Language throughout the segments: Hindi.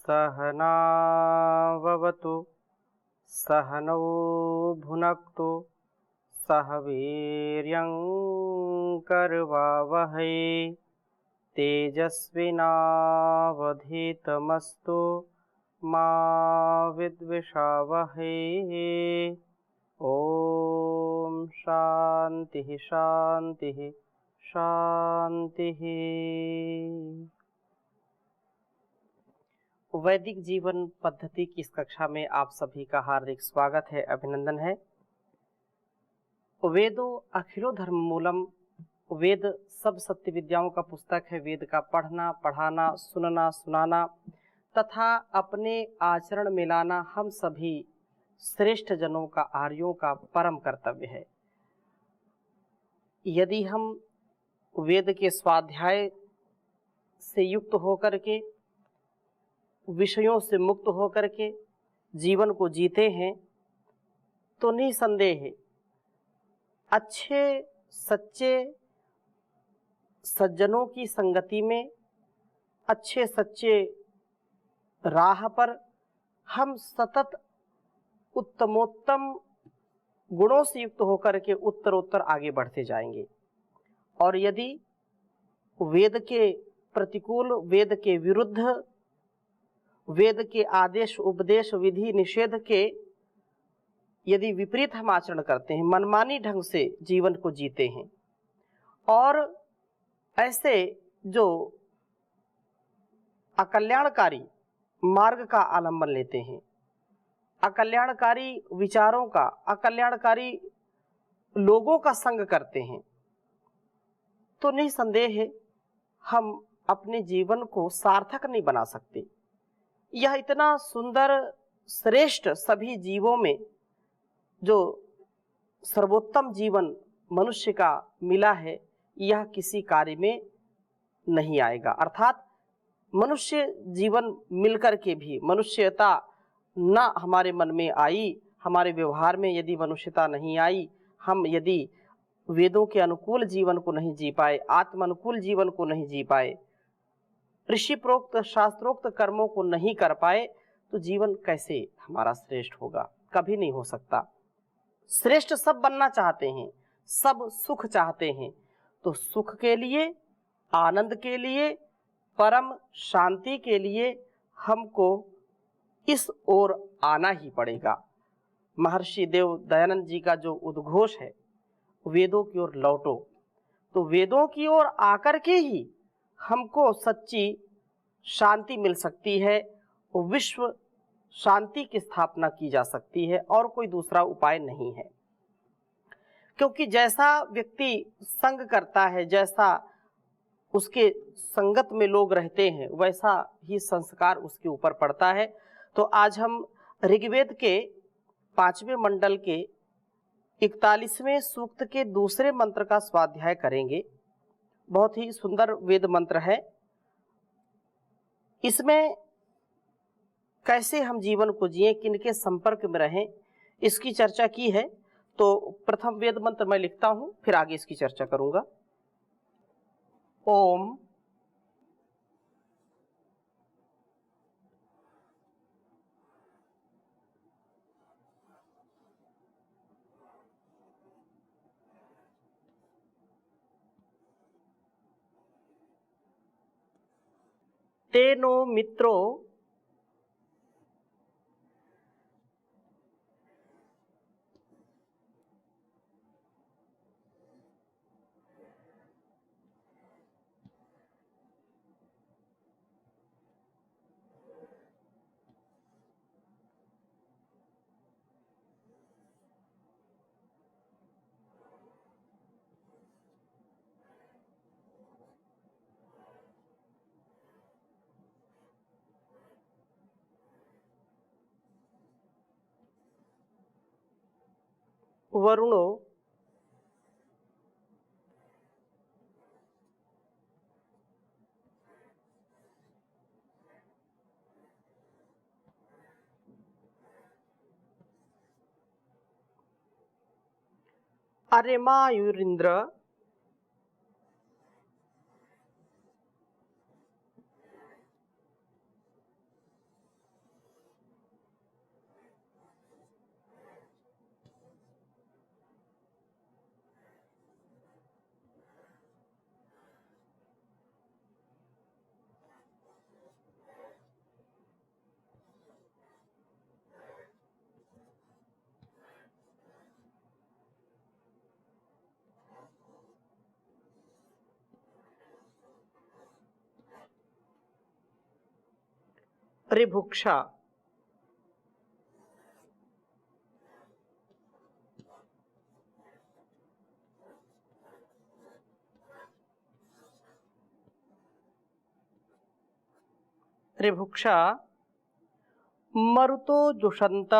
सहनाववतु सहनौ भुनक्तु सह वीर्यं करवावहै तेजस्विनावधीतमस्तु मा विद्विषावहै। ओम शांति शांति शांति। वैदिक जीवन पद्धति की इस कक्षा में आप सभी का हार्दिक स्वागत है, अभिनंदन है। वेदो अखिलो धर्म मूलम, वेद सब सत्य विद्याओं का पुस्तक है। वेद का पढ़ना, पढ़ाना, सुनना, सुनाना तथा अपने आचरण में लाना हम सभी श्रेष्ठ जनों का, आर्यों का परम कर्तव्य है। यदि हम वेद के स्वाध्याय से युक्त होकर के, विषयों से मुक्त होकर के जीवन को जीते हैं तो निसंदेह अच्छे सच्चे सज्जनों की संगति में, अच्छे सच्चे राह पर हम सतत उत्तमोत्तम गुणों से युक्त होकर के उत्तरोत्तर आगे बढ़ते जाएंगे। और यदि वेद के प्रतिकूल, वेद के विरुद्ध, वेद के आदेश उपदेश विधि निषेध के यदि विपरीत हम आचरण करते हैं, मनमानी ढंग से जीवन को जीते हैं और ऐसे जो अकल्याणकारी मार्ग का आलंबन लेते हैं, अकल्याणकारी विचारों का, अकल्याणकारी लोगों का संग करते हैं, तो निसंदेह हम अपने जीवन को सार्थक नहीं बना सकते। यह इतना सुंदर श्रेष्ठ सभी जीवों में जो सर्वोत्तम जीवन मनुष्य का मिला है, यह किसी कार्य में नहीं आएगा। अर्थात मनुष्य जीवन मिलकर के भी मनुष्यता न हमारे मन में आई, हमारे व्यवहार में यदि मनुष्यता नहीं आई, हम यदि वेदों के अनुकूल जीवन को नहीं जी पाए, आत्म अनुकूल जीवन को नहीं जी पाए, ऋषि प्रोक्त शास्त्रोक्त कर्मों को नहीं कर पाए, तो जीवन कैसे हमारा श्रेष्ठ होगा? कभी नहीं हो सकता। श्रेष्ठ सब बनना चाहते हैं, सब सुख चाहते हैं, तो सुख के लिए, आनंद के लिए, परम शांति के लिए हमको इस ओर आना ही पड़ेगा। महर्षि देव दयानंद जी का जो उद्घोष है, वेदों की ओर लौटो, तो वेदों की ओर आकर के ही हमको सच्ची शांति मिल सकती है, विश्व शांति की स्थापना की जा सकती है, और कोई दूसरा उपाय नहीं है। क्योंकि जैसा व्यक्ति संग करता है, जैसा उसके संगत में लोग रहते हैं, वैसा ही संस्कार उसके ऊपर पड़ता है। तो आज हम ऋग्वेद के 5वें मंडल के 41वें सूक्त के दूसरे मंत्र का स्वाध्याय करेंगे। बहुत ही सुंदर वेद मंत्र है। इसमें कैसे हम जीवन को जिए, किनके संपर्क में रहें, इसकी चर्चा की है। तो प्रथम वेद मंत्र मैं लिखता हूं, फिर आगे इसकी चर्चा करूंगा। ओम तेनो मित्रो वरुणो अरिमायुरिंद्र ऋभुक्षा, ऋभुक्षा, मरुतो जुषन्त,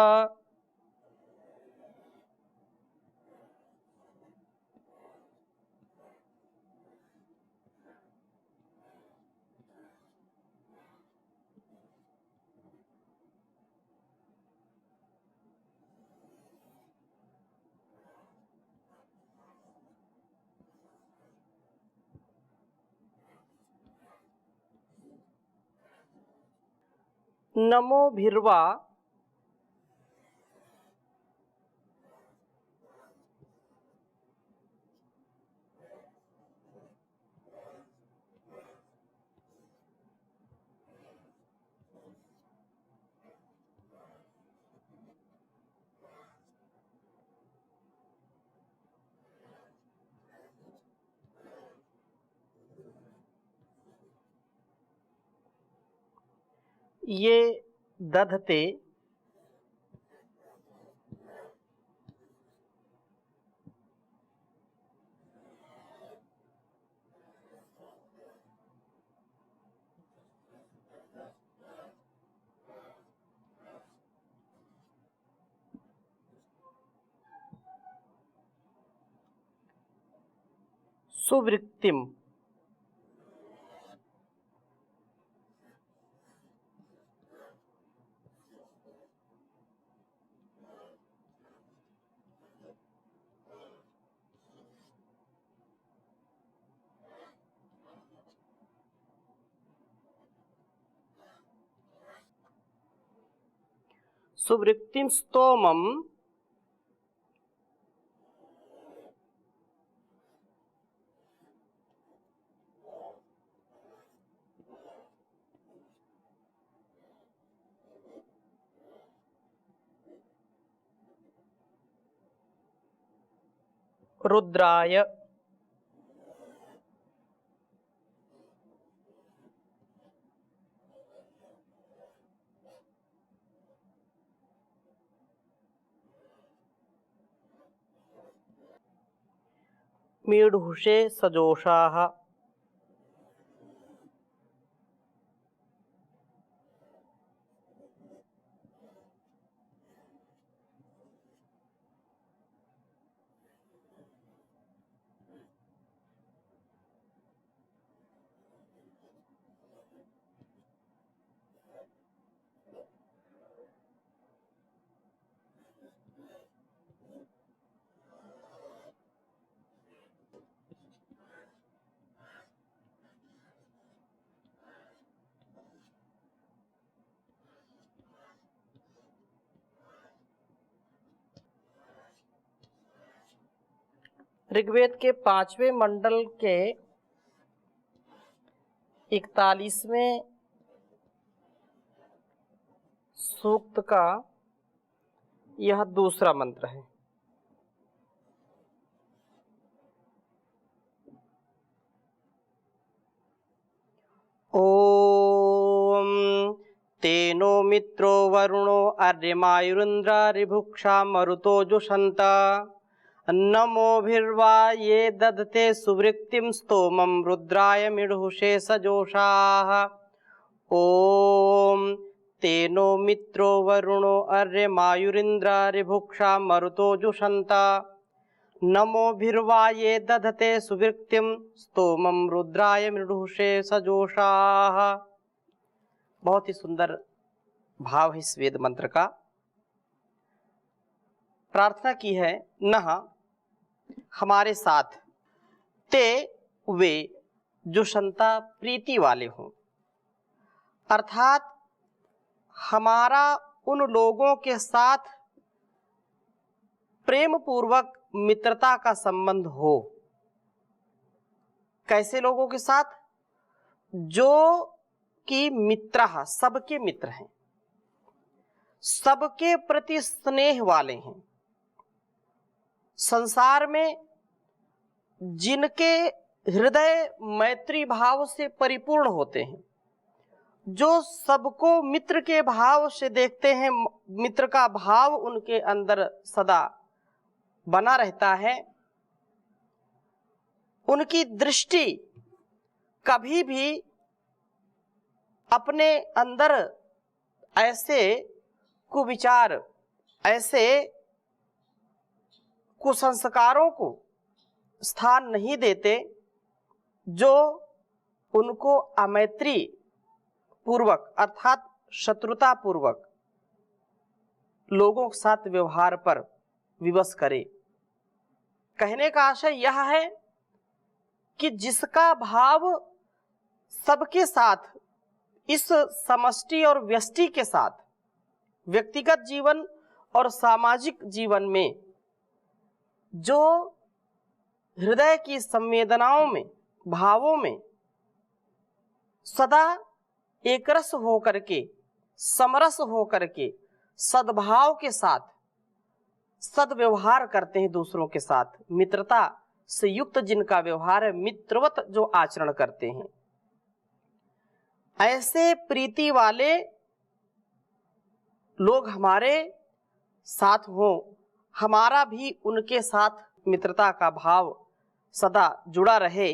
नमोभिर्वा, ये दधते, सुवृत्तिम, सुवृत्तिम स्तोमम, रुद्राय, मीढुषे सजोषाः, ऋग्वेद के 5वें मंडल के 41वें सूक्त का यह दूसरा मंत्र है। ओम तेनो मित्रो वरुणो अर्यमायुरिन्द्र ऋभुक्षा मरुतो जुषन्त नमोभिर्वा ये दधते सुवृत्तिं स्तोमं रुद्राय मीढुषे सजोषाः। ओम तेनो मित्रो वरुणो अर्यमायुरिन्द्र ऋभुक्षा मरुतो जुषन्त नमोभिर्वा ये दधते सुवृत्तिं स्तोमं रुद्राय मीढुषे सजोषाः। बहुत ही सुंदर भाव है इस वेद मंत्र का। प्रार्थना की है, नह हमारे साथ ते वे जो संता प्रीति वाले हों, अर्थात हमारा उन लोगों के साथ प्रेम पूर्वक मित्रता का संबंध हो। कैसे लोगों के साथ? जो कि मित्रः सबके मित्र हैं, सबके प्रति स्नेह वाले हैं, संसार में जिनके हृदय मैत्री भाव से परिपूर्ण होते हैं, जो सबको मित्र के भाव से देखते हैं, मित्र का भाव उनके अंदर सदा बना रहता है, उनकी दृष्टि कभी भी अपने अंदर ऐसे कुविचार, ऐसे कुसंस्कारों को स्थान नहीं देते जो उनको अमैत्री पूर्वक अर्थात शत्रुता पूर्वक लोगों के साथ व्यवहार पर विवश करे। कहने का आशय यह है कि जिसका भाव सबके साथ, इस समष्टि और व्यष्टि के साथ, व्यक्तिगत जीवन और सामाजिक जीवन में जो हृदय की संवेदनाओं में, भावों में सदा एकरस होकर के, समरस होकर के, सद्भाव के साथ सद्व्यवहार करते हैं दूसरों के साथ, मित्रता से युक्त जिनका व्यवहार है, मित्रवत जो आचरण करते हैं, ऐसे प्रीति वाले लोग हमारे साथ हों, हमारा भी उनके साथ मित्रता का भाव सदा जुड़ा रहे।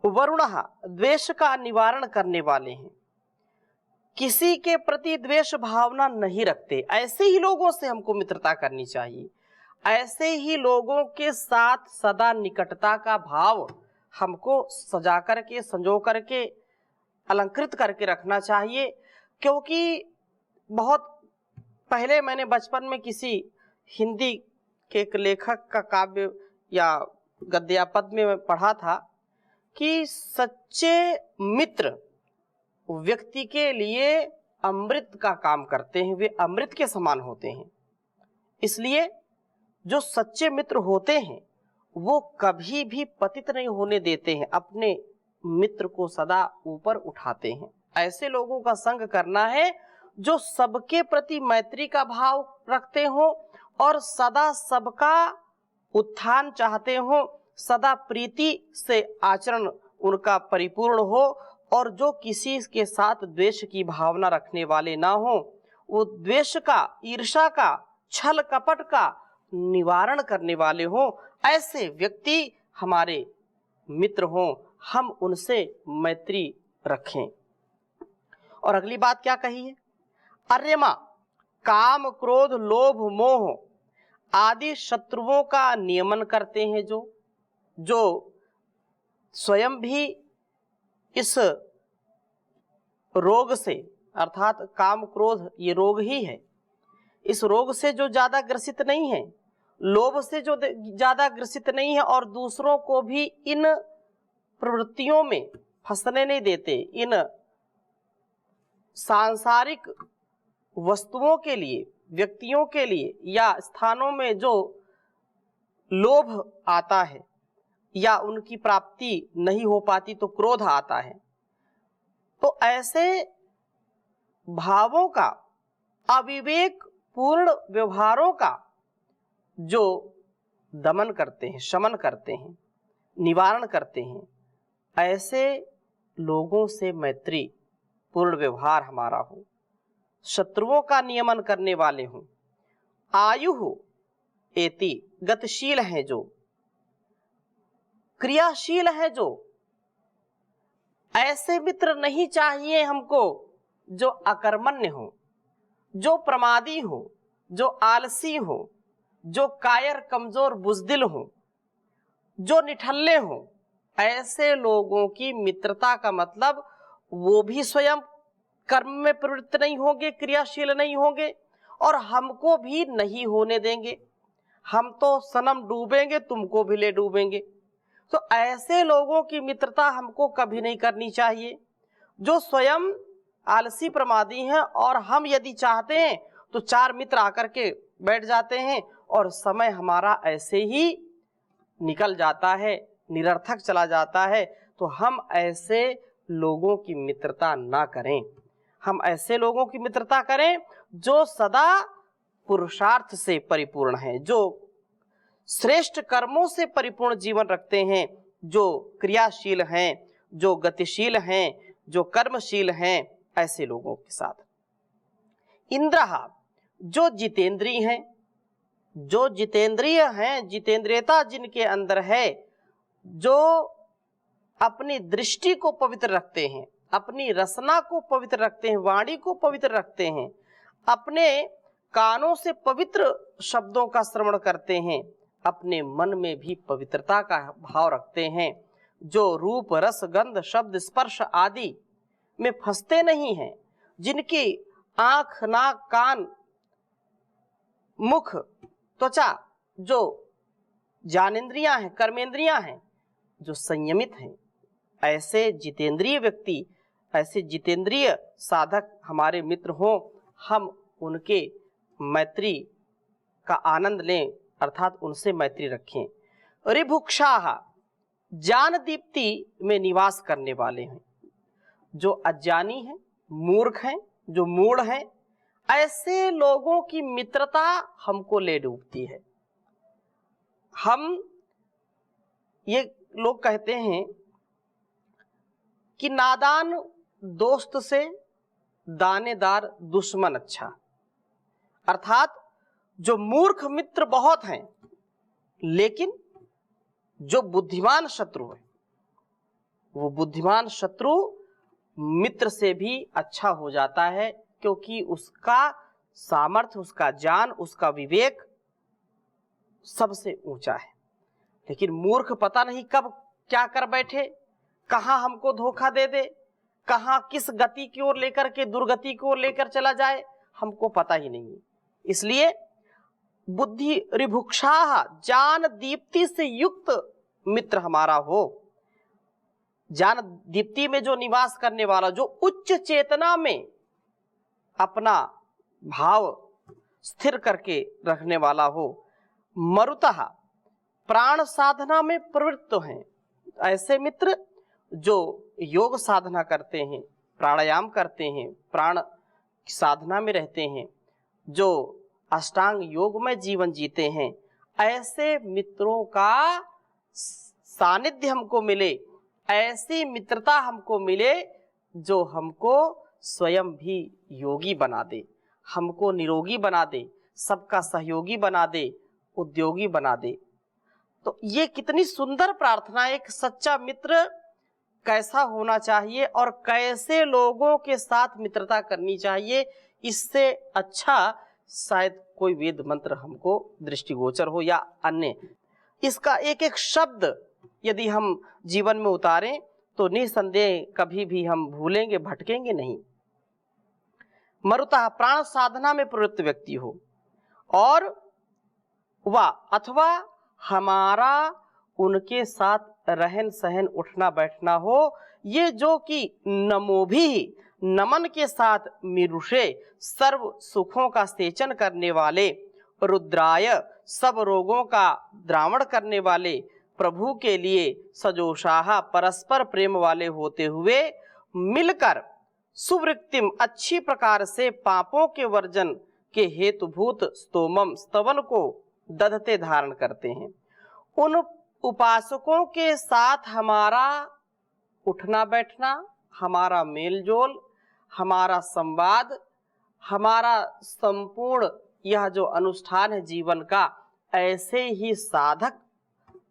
वरुणः द्वेष का निवारण करने वाले हैं, किसी के प्रति द्वेष भावना नहीं रखते। ऐसे ही लोगों से हमको मित्रता करनी चाहिए, ऐसे ही लोगों के साथ सदा निकटता का भाव हमको सजा करके, संजो करके, अलंकृत करके रखना चाहिए। क्योंकि बहुत पहले मैंने बचपन में किसी हिंदी के एक लेखक का काव्य या गद्य पद में पढ़ा था कि सच्चे मित्र व्यक्ति के लिए अमृत का काम करते हैं, वे अमृत के समान होते हैं। इसलिए जो सच्चे मित्र होते हैं वो कभी भी पतित नहीं होने देते हैं, अपने मित्र को सदा ऊपर उठाते हैं। ऐसे लोगों का संग करना है जो सबके प्रति मैत्री का भाव रखते हो और सदा सबका उत्थान चाहते हो, सदा प्रीति से आचरण उनका परिपूर्ण हो, और जो किसी के साथ द्वेष की भावना रखने वाले ना हो, वो द्वेष का, ईर्ष्या का, छल कपट का निवारण करने वाले हो, ऐसे व्यक्ति हमारे मित्र हों, हम उनसे मैत्री रखें। और अगली बात क्या कही है? अर्यमा काम क्रोध लोभ मोह आदि शत्रुओं का नियमन करते हैं, जो स्वयं भी इस रोग से, अर्थात काम क्रोध ये रोग ही है, इस रोग से जो ज्यादा ग्रसित नहीं है, लोभ से जो ज्यादा ग्रसित नहीं है, और दूसरों को भी इन प्रवृत्तियों में फंसने नहीं देते, इन सांसारिक वस्तुओं के लिए, व्यक्तियों के लिए या स्थानों में जो लोभ आता है या उनकी प्राप्ति नहीं हो पाती तो क्रोध आता है, तो ऐसे भावों का, अविवेक पूर्ण व्यवहारों का जो दमन करते हैं, शमन करते हैं, निवारण करते हैं, ऐसे लोगों से मैत्री पूर्ण व्यवहार हमारा हो, शत्रुओं का नियमन करने वाले हों। आयु एति गतिशील हैं, जो क्रियाशील है, जो ऐसे मित्र नहीं चाहिए हमको जो अकर्मण्य हो, जो प्रमादी हो, जो आलसी हो, जो कायर कमजोर बुजदिल हो, जो निठल्ले हो। ऐसे लोगों की मित्रता का मतलब वो भी स्वयं कर्म में प्रवृत्त नहीं होंगे, क्रियाशील नहीं होंगे, और हमको भी नहीं होने देंगे। हम तो सनम डूबेंगे, तुमको भी ले डूबेंगे। तो ऐसे लोगों की मित्रता हमको कभी नहीं करनी चाहिए, जो स्वयं आलसी प्रमादी हैं, और हम यदि चाहते हैं तो चार मित्र आकर के बैठ जाते हैं और समय हमारा ऐसे ही निकल जाता है, निरर्थक चला जाता है। तो हम ऐसे लोगों की मित्रता ना करें, हम ऐसे लोगों की मित्रता करें जो सदा पुरुषार्थ से परिपूर्ण हैं, जो श्रेष्ठ कर्मों से परिपूर्ण जीवन रखते हैं, जो क्रियाशील हैं, जो गतिशील हैं, जो कर्मशील हैं ऐसे लोगों के साथ। इंद्रः, जो जितेंद्रीय हैं, जो जितेंद्रिय हैं, जितेंद्रियता जिनके अंदर है, जो अपनी दृष्टि को पवित्र रखते हैं, अपनी रसना को पवित्र रखते हैं, वाणी को पवित्र रखते हैं, अपने कानों से पवित्र शब्दों का श्रवण करते हैं, अपने मन में भी पवित्रता का भाव रखते हैं, जो रूप रस गंध शब्द स्पर्श आदि में फंसते नहीं हैं, जिनकी आंख नाक कान मुख त्वचा जो ज्ञानेंद्रियां हैं, कर्मेंद्रियां हैं, जो संयमित हैं, ऐसे जितेंद्रिय व्यक्ति, ऐसे जितेंद्रिय साधक हमारे मित्र हों, हम उनके मैत्री का आनंद लें, अर्थात उनसे मैत्री रखें। ऋभुक्षाः, ज्ञान दीप्ति में निवास करने वाले हैं, जो अज्ञानी हैं, मूर्ख हैं, जो मूढ़ हैं, ऐसे लोगों की मित्रता हमको ले डूबती है। ये लोग कहते हैं कि नादान दोस्त से दानेदार दुश्मन अच्छा, अर्थात जो मूर्ख मित्र बहुत हैं, लेकिन जो बुद्धिमान शत्रु है, वो बुद्धिमान शत्रु मित्र से भी अच्छा हो जाता है, क्योंकि उसका सामर्थ्य, उसका ज्ञान, उसका विवेक सबसे ऊंचा है। लेकिन मूर्ख पता नहीं कब क्या कर बैठे, कहां हमको धोखा दे दे, कहां किस गति की ओर लेकर के दुर्गति की ओर लेकर चला जाए, हमको पता ही नहीं। इसलिए बुद्धि ऋभुक्षाः, ज्ञान दीप्ति से युक्त मित्र हमारा हो। ज्ञान दीप्ति में जो निवास करने वाला, जो उच्च चेतना में अपना भाव स्थिर करके रखने वाला हो। मरुतः, प्राण साधना में प्रवृत्त हैं, ऐसे मित्र जो योग साधना करते हैं, प्राणायाम करते हैं, प्राण साधना में रहते हैं, जो अष्टांग योग में जीवन जीते हैं, ऐसे मित्रों का सानिध्य हमको मिले, ऐसी मित्रता हमको मिले जो हमको स्वयं भी योगी बना दे, हमको निरोगी बना दे, सबका सहयोगी बना दे, उद्योगी बना दे। तो ये कितनी सुंदर प्रार्थना, एक सच्चा मित्र कैसा होना चाहिए और कैसे लोगों के साथ मित्रता करनी चाहिए, इससे अच्छा शायद कोई वेद मंत्र हमको दृष्टिगोचर हो या अन्य। इसका एक एक शब्द यदि हम जीवन में उतारें तो निसंदेह कभी भी हम भूलेंगे, भटकेंगे नहीं। मरुतः, प्राण साधना में प्रवृत्त व्यक्ति हो, और वा अथवा हमारा उनके साथ रहन सहन उठना बैठना हो, ये जो कि नमो भी, नमन के साथ मिरुषे, सर्व सुखों का सेचन करने वाले, रुद्राय, सब रोगों का द्रावण करने वाले, प्रभु के लिए सजोषाहा, परस्पर प्रेम वाले होते हुए मिलकर सुवृत्तिम, अच्छी प्रकार से पापों के वर्जन के हेतुभूत स्तोमम, स्तवन को दधते धारण करते हैं। उन उपासकों के साथ हमारा उठना बैठना, हमारा मेलजोल, हमारा संवाद, हमारा संपूर्ण यह जो अनुष्ठान है जीवन का, ऐसे ही साधक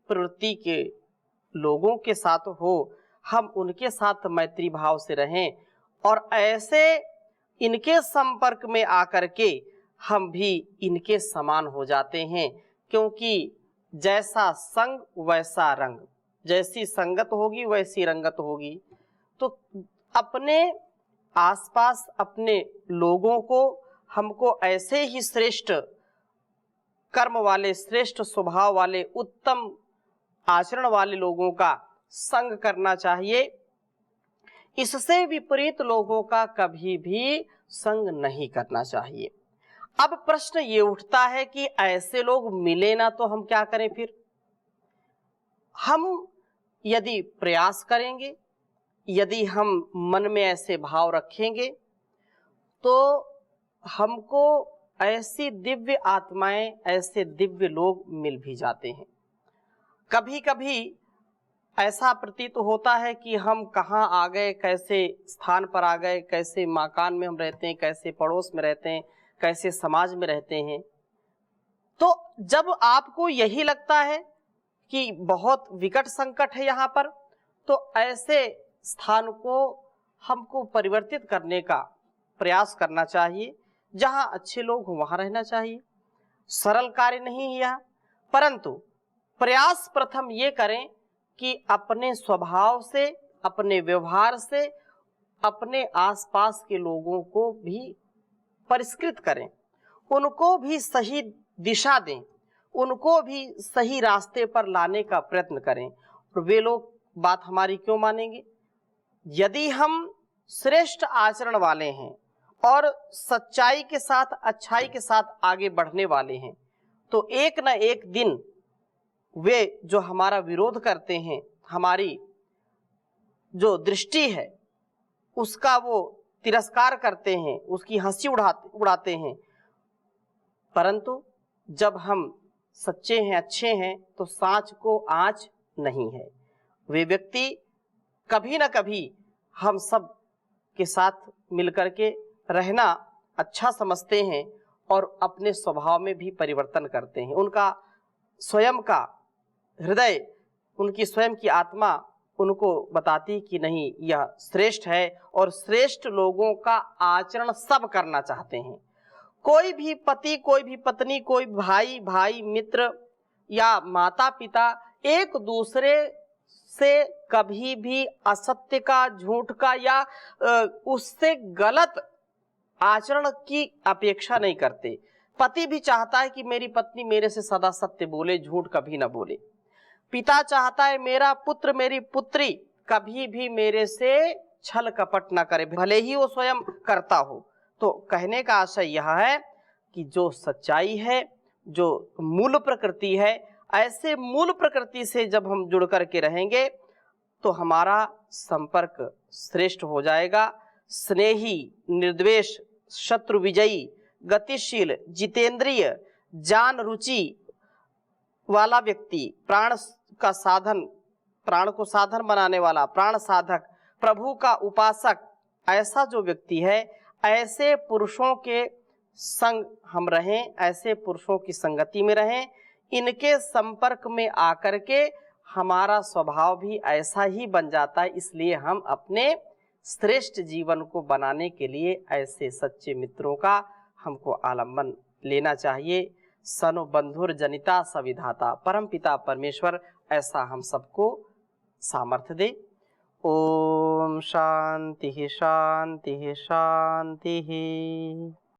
प्रवृत्ति के लोगों के साथ हो, हम उनके साथ मैत्री भाव से रहें, और ऐसे इनके संपर्क में आकर के हम भी इनके समान हो जाते हैं, क्योंकि जैसा संग वैसा रंग, जैसी संगत होगी वैसी रंगत होगी। तो अपने आसपास अपने लोगों को हमको ऐसे ही श्रेष्ठ कर्म वाले, श्रेष्ठ स्वभाव वाले, उत्तम आचरण वाले लोगों का संग करना चाहिए। इससे विपरीत लोगों का कभी भी संग नहीं करना चाहिए। अब प्रश्न ये उठता है कि ऐसे लोग मिले ना तो हम क्या करें फिर? हम यदि प्रयास करेंगे, यदि हम मन में ऐसे भाव रखेंगे, तो हमको ऐसी दिव्य आत्माएं, ऐसे दिव्य लोग मिल भी जाते हैं। कभी कभी ऐसा प्रतीत होता है कि हम कहाँ आ गए, कैसे स्थान पर आ गए, कैसे मकान में हम रहते हैं, कैसे पड़ोस में रहते हैं, कैसे समाज में रहते हैं। तो जब आपको यही लगता है कि बहुत विकट संकट है यहाँ पर, तो ऐसे स्थान को हमको परिवर्तित करने का प्रयास करना चाहिए। जहाँ अच्छे लोग हों वहाँ रहना चाहिए। सरल कार्य नहीं है यह, परंतु प्रयास प्रथम ये करें कि अपने स्वभाव से, अपने व्यवहार से अपने आसपास के लोगों को भी परिष्कृत करें, उनको भी सही दिशा दें, उनको भी सही रास्ते पर लाने का प्रयत्न करें। और वे लोग बात हमारी क्यों मानेंगे? यदि हम श्रेष्ठ आचरण वाले हैं और सच्चाई के साथ, अच्छाई के साथ आगे बढ़ने वाले हैं, तो एक न एक दिन वे जो हमारा विरोध करते हैं, हमारी जो दृष्टि है उसका वो तिरस्कार करते हैं, उसकी हंसी उड़ाते हैं। परंतु जब हम सच्चे हैं, अच्छे हैं, तो साँच को आँच नहीं है। वे व्यक्ति कभी न कभी हम सब के साथ मिलकर के रहना अच्छा समझते हैं और अपने स्वभाव में भी परिवर्तन करते हैं। उनका स्वयं का हृदय, उनकी स्वयं की आत्मा उनको बताती कि नहीं, यह श्रेष्ठ है, और श्रेष्ठ लोगों का आचरण सब करना चाहते हैं। कोई भी पति, कोई भी पत्नी, कोई भाई, मित्र या माता पिता एक दूसरे से कभी भी असत्य का, झूठ का या उससे गलत आचरण की अपेक्षा नहीं करते। पति भी चाहता है कि मेरी पत्नी मेरे से सदा सत्य बोले, झूठ कभी ना बोले। पिता चाहता है मेरा पुत्र, मेरी पुत्री कभी भी मेरे से छल कपट ना करे, भले ही वो स्वयं करता हो। तो कहने का आशय यह है कि जो सच्चाई है, जो मूल प्रकृति है, ऐसे मूल प्रकृति से जब हम जुड़ करके रहेंगे तो हमारा संपर्क श्रेष्ठ हो जाएगा। स्नेही, निर्द्वेष, शत्रु विजयी, गतिशील, जितेंद्रिय, जान रुचि वाला व्यक्ति, प्राण का साधन, प्राण को साधन बनाने वाला, प्राण साधक, प्रभु का उपासक, ऐसा जो व्यक्ति है, ऐसे पुरुषों के संग हम रहें, ऐसे पुरुषों की संगति में रहें। इनके संपर्क में आकर के हमारा स्वभाव भी ऐसा ही बन जाता है। इसलिए हम अपने श्रेष्ठ जीवन को बनाने के लिए ऐसे सच्चे मित्रों का हमको आलम्बन लेना चाहिए। सनो बंधुर जनिता सविधाता, परम पिता परमेश्वर ऐसा हम सबको सामर्थ्य दे। ओम शांति शांति शांति।